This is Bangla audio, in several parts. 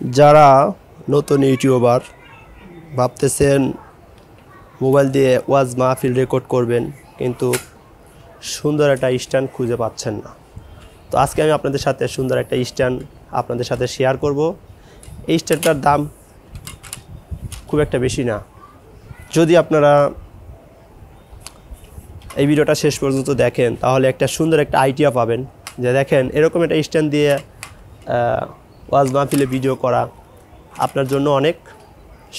যারা নতুন ইউটিউবার ভাবতেছেন মোবাইল দিয়ে ওয়াজ মাহফিল রেকর্ড করবেন কিন্তু সুন্দর একটা স্ট্যান্ড খুঁজে পাচ্ছেন না, তো আজকে আমি আপনাদের সাথে সুন্দর একটা স্ট্যান্ড আপনাদের সাথে শেয়ার করব। এই স্ট্যান্ডটার দাম খুব একটা বেশি না। যদি আপনারা এই ভিডিওটা শেষ পর্যন্ত দেখেন তাহলে একটা সুন্দর একটা আইডিয়া পাবেন যে দেখেন এরকম একটা স্ট্যান্ড দিয়ে ওয়াজ মাহফিলে ভিডিও করা আপনার জন্য অনেক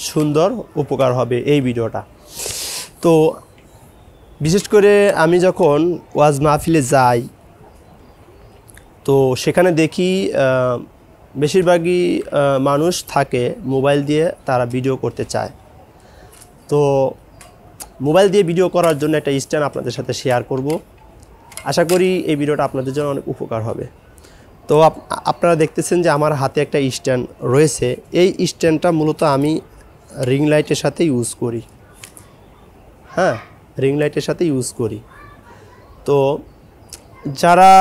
সুন্দর উপকার হবে এই ভিডিওটা। তো বিশেষ করে আমি যখন ওয়াজ মাহফিলে যাই তো সেখানে দেখি বেশিরভাগই মানুষ থাকে মোবাইল দিয়ে তারা ভিডিও করতে চায়। তো মোবাইল দিয়ে ভিডিও করার জন্য একটা স্ট্যান্ড আপনাদের সাথে শেয়ার করব। আশা করি এই ভিডিওটা আপনাদের জন্য অনেক উপকার হবে। তো আপনারা দেখতেছেন যে আমার হাতে একটা স্ট্যান্ড রয়েছে। এই স্ট্যান্ডটা মূলত আমি রিং লাইটের সাথে ইউজ করি। হ্যাঁ, রিং লাইটের সাথে ইউজ করি। তো যারা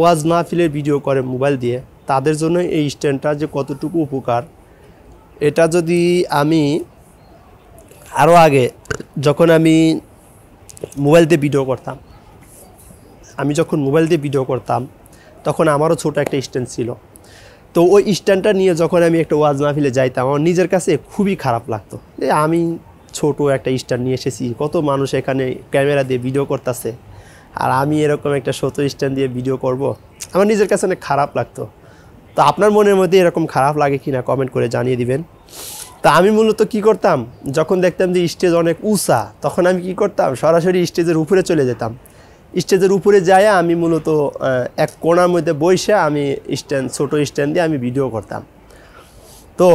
ওয়াজ মাহফিলের ভিডিও করে মোবাইল দিয়ে তাদের জন্য এই স্ট্যান্ডটা যে কতটুকু উপকার, এটা যদি আমি আরও আগে যখন আমি মোবাইল দিয়ে ভিডিও করতাম তখন আমারও ছোট একটা স্ট্যান্ড ছিল। তো ওই স্ট্যান্ডটা নিয়ে যখন আমি একটা ওয়াজ মাহফিলে যাইতাম আমার নিজের কাছে খুবই খারাপ লাগতো যে আমি ছোট একটা স্ট্যান্ড নিয়ে এসেছি, কত মানুষ এখানে ক্যামেরা দিয়ে ভিডিও করতেছে আর আমি এরকম একটা ছোট স্ট্যান্ড দিয়ে ভিডিও করব, আমার নিজের কাছে অনেক খারাপ লাগতো। তো আপনার মনের মধ্যে এরকম খারাপ লাগে কিনা কমেন্ট করে জানিয়ে দিবেন। তা আমি মূলত কি করতাম, যখন দেখতাম যে স্টেজ অনেক উঁচা তখন আমি কি করতাম, সরাসরি স্টেজের উপরে চলে যেতাম। স্টেজের উপরে যায় আমি মূলত এক কোণার মধ্যে বসে আমি ছোট স্ট্যান্ড দিয়ে আমি ভিডিও করতাম। তো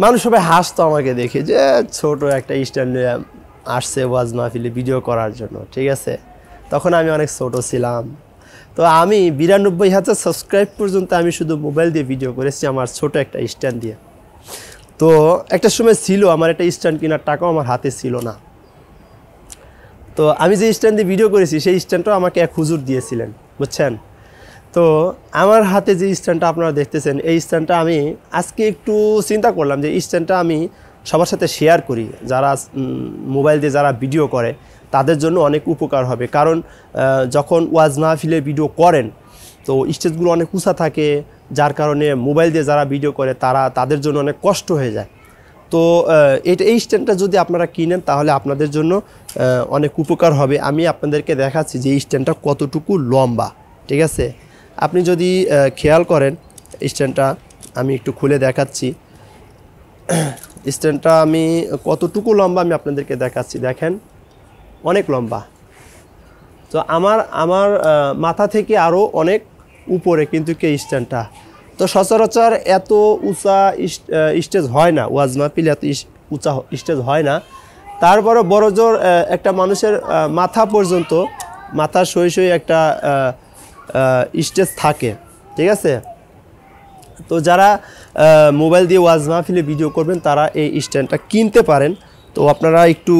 মানুষ সবাই হাসতো আমাকে দেখে যে ছোট একটা স্ট্যান্ড নিয়ে আসছে ওয়াজ মাহফিলে ভিডিও করার জন্য, ঠিক আছে। তখন আমি অনেক ছোট ছিলাম। তো আমি 92,000 সাবস্ক্রাইব পর্যন্ত আমি শুধু মোবাইল দিয়ে ভিডিও করেছি আমার ছোট একটা স্ট্যান্ড দিয়ে। তো একটা সময় ছিল আমার একটা স্ট্যান্ড কেনার টাকাও আমার হাতে ছিল না। তো আমি যে স্ট্যান্ড দিয়ে ভিডিও করেছি সেই স্ট্যান্ডটাও আমাকে এক হুজুর দিয়েছিলেন, বুঝছেন। তো আমার হাতে যে স্ট্যান্ডটা আপনারা দেখতেছেন এই স্ট্যান্ডটা আমি আজকে একটু চিন্তা করলাম যে এই স্ট্যান্ডটা আমি সবার সাথে শেয়ার করি। যারা মোবাইল দিয়ে যারা ভিডিও করে তাদের জন্য অনেক উপকার হবে। কারণ যখন ওয়াজ মাহফিলে ভিডিও করেন তো স্টেজগুলো অনেক উঁচা থাকে, যার কারণে মোবাইল দিয়ে যারা ভিডিও করে তাদের জন্য অনেক কষ্ট হয়ে যায়। তো এই স্ট্যান্ডটা যদি আপনারা কিনেন তাহলে আপনাদের জন্য অনেক উপকার হবে। আমি আপনাদেরকে দেখাচ্ছি যে এই স্ট্যান্ডটা কতটুকু লম্বা, ঠিক আছে। আপনি যদি খেয়াল করেন স্ট্যান্ডটা আমি একটু খুলে দেখাচ্ছি। স্ট্যান্ডটা আমি কতটুকু লম্বা আমি আপনাদেরকে দেখাচ্ছি, দেখেন অনেক লম্বা। তো আমার মাথা থেকে আরও অনেক উপরে কিন্তু এই স্ট্যান্ডটা। তো সচরাচর এত উঁচা স্টেজ হয় না, ওয়াজ মাহফিল এত উঁচা স্টেজ হয় না। তারপরে বড় জোর একটা মানুষের মাথা পর্যন্ত মাথার সই একটা স্টেজ থাকে, ঠিক আছে। তো যারা মোবাইল দিয়ে ওয়াজ মাহফিলে ভিডিও করবেন তারা এই স্ট্যান্ডটা কিনতে পারেন। তো আপনারা একটু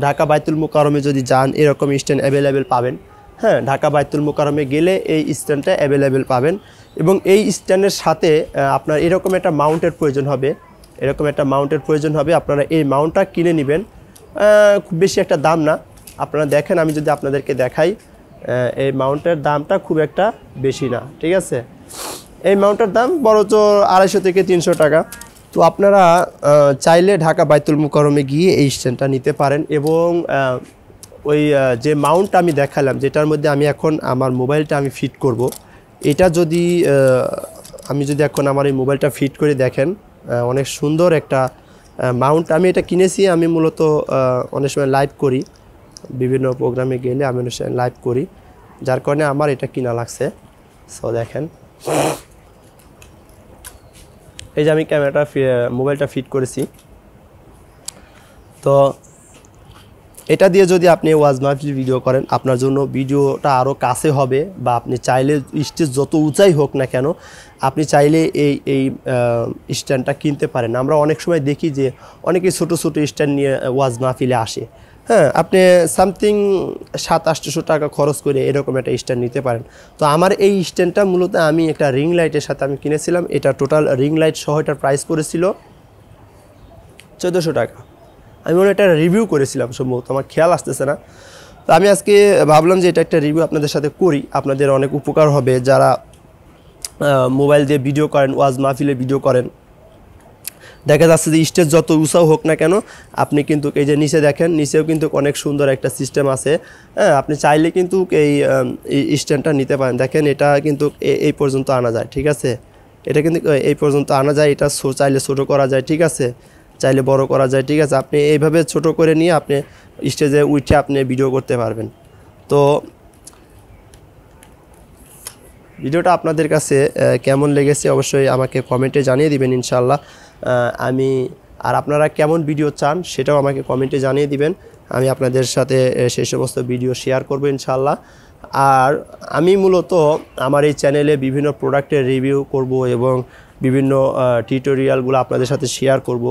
ঢাকা বাইতুল মোকাররমে যদি যান এরকম স্ট্যান্ড অ্যাভেলেবেল পাবেন। হ্যাঁ, ঢাকা বাইতুল মোকাররমে গেলে এই স্ট্যান্ডটা অ্যাভেলেবেল পাবেন। এবং এই স্ট্যান্ডের সাথে আপনার এরকম একটা মাউন্টের প্রয়োজন হবে। আপনারা এই মাউন্টটা কিনে নেবেন, খুব বেশি একটা দাম না। আপনারা দেখেন আমি যদি আপনাদেরকে দেখাই এই মাউন্টের দামটা খুব একটা বেশি না, ঠিক আছে। এই মাউন্টের দাম বড়জোর 250 থেকে 300 টাকা। তো আপনারা চাইলে ঢাকা বাইতুল মোকাররমে গিয়ে এই স্ট্যান্ডটা নিতে পারেন। এবং ওই যে মাউন্ট আমি দেখালাম যেটার মধ্যে আমি এখন আমার মোবাইলটা আমি ফিট করব, এটা যদি আমি এখন আমার এই মোবাইলটা ফিট করে দেখেন অনেক সুন্দর একটা মাউন্ট। আমি এটা কিনেছি, আমি মূলত অনেক সময় লাইভ করি, বিভিন্ন প্রোগ্রামে গেলে আমি অনেক সময় লাইভ করি, যার কারণে আমার এটা কিনা লাগছে। সো দেখেন এই যে আমি মোবাইলটা ফিট করেছি। তো এটা দিয়ে যদি আপনি ওয়াজ মাহফিল ভিডিও করেন আপনার জন্য ভিডিওটা আরও কাছে হবে। বা আপনি চাইলে স্টেজ যত উঁচাই হোক না কেন আপনি চাইলে এই স্ট্যান্ডটা কিনতে পারেন। আমরা অনেক সময় দেখি যে অনেকে ছোট ছোট স্ট্যান্ড নিয়ে ওয়াজ মাহফিলে আসে। হ্যাঁ, আপনি সামথিং 700-800 টাকা খরচ করে এরকম একটা স্ট্যান্ড নিতে পারেন। তো আমার এই স্ট্যান্ডটা মূলত আমি একটা রিং লাইটের সাথে আমি কিনেছিলাম। এটা টোটাল রিং লাইট সহ এটার প্রাইস পড়েছিল 1400 টাকা। আমি মনে একটা রিভিউ করেছিলাম সম্ভবত, আমার খেয়াল আসতেছে না। তো আমি আজকে ভাবলাম যে এটা একটা রিভিউ আপনাদের সাথে করি, আপনাদের অনেক উপকার হবে যারা মোবাইল দিয়ে ভিডিও করেন, ওয়াজ মাহফিলে ভিডিও করেন। দেখা যাচ্ছে যে স্টেজ যত উঁচাও হোক না কেন, আপনি কিন্তু এই যে নিচে দেখেন, নিচেও কিন্তু অনেক সুন্দর একটা সিস্টেম আছে। হ্যাঁ, আপনি চাইলে কিন্তু এই স্ট্যান্ডটা নিতে পারেন। দেখেন এটা কিন্তু এই পর্যন্ত আনা যায়, ঠিক আছে, এটা কিন্তু এই পর্যন্ত আনা যায়। এটা চাইলে ছোটো করা যায়, ঠিক আছে, চাইলে বড় করা যায়, ঠিক আছে। আপনি এইভাবে ছোট করে নিয়ে আপনি স্টেজে উঠে আপনি ভিডিও করতে পারবেন। তো ভিডিওটা আপনাদের কাছে কেমন লেগেছে অবশ্যই আমাকে কমেন্টে জানিয়ে দিবেন ইনশাআল্লাহ। আর আপনারা কেমন ভিডিও চান সেটাও আমাকে কমেন্টে জানিয়ে দিবেন। আমি আপনাদের সাথে সেই সমস্ত ভিডিও শেয়ার করব ইনশাআল্লাহ। আর আমি মূলত আমার এই চ্যানেলে বিভিন্ন প্রোডাক্টের রিভিউ করব এবং বিভিন্ন টিউটোরিয়ালগুলো আপনাদের সাথে শেয়ার করব।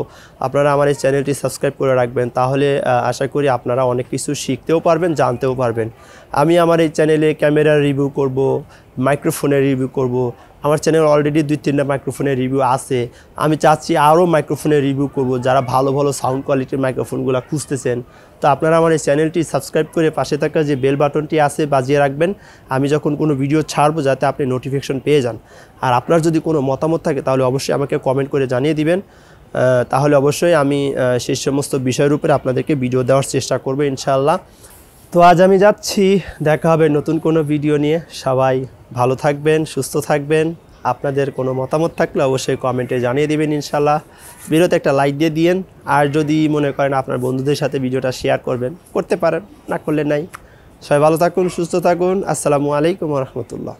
আপনারা আমার এই চ্যানেলটি সাবস্ক্রাইব করে রাখবেন, তাহলে আশা করি আপনারা অনেক কিছু শিখতেও পারবেন, জানতেও পারবেন। আমি আমার এই চ্যানেলে ক্যামেরার রিভিউ করব, মাইক্রোফোনের রিভিউ করব। আমার চ্যানেল অলরেডি 2-3টা মাইক্রোফোনের রিভিউ আছে। আমি চাচ্ছি আরও মাইক্রোফোনের রিভিউ করব, যারা ভালো ভালো সাউন্ড কোয়ালিটির মাইক্রোফোনগুলো খুঁজতেছেন। তো আপনারা আমার এই চ্যানেলটি সাবস্ক্রাইব করে পাশে থাকা যে বেল বাটনটি আছে বাজিয়ে রাখবেন, আমি যখন কোনো ভিডিও ছাড়বো যাতে আপনি নোটিফিকেশন পেয়ে যান। আর আপনার যদি কোনো মতামত থাকে তাহলে অবশ্যই আমাকে কমেন্ট করে জানিয়ে দিবেন, তাহলে অবশ্যই আমি সেই সমস্ত বিষয়ের উপরে আপনাদেরকে ভিডিও দেওয়ার চেষ্টা করব ইনশাআল্লাহ। তো আজ আমি যাচ্ছি, দেখা হবে নতুন কোনো ভিডিও নিয়ে। সবাই ভালো থাকবেন, সুস্থ থাকবেন। আপনাদের কোনো মতামত থাকলে অবশ্যই কমেন্টে জানিয়ে দিবেন ইনশাআল্লাহ। ভিডিওতে একটা লাইক দিয়ে দিয়েন। আর যদি মনে করেন আপনার বন্ধুদের সাথে ভিডিওটা শেয়ার করবেন, করতে পারেন, না করলে নাই। সবাই ভালো থাকুন, সুস্থ থাকুন। আসসালামু আলাইকুম ওয়া রাহমাতুল্লাহ।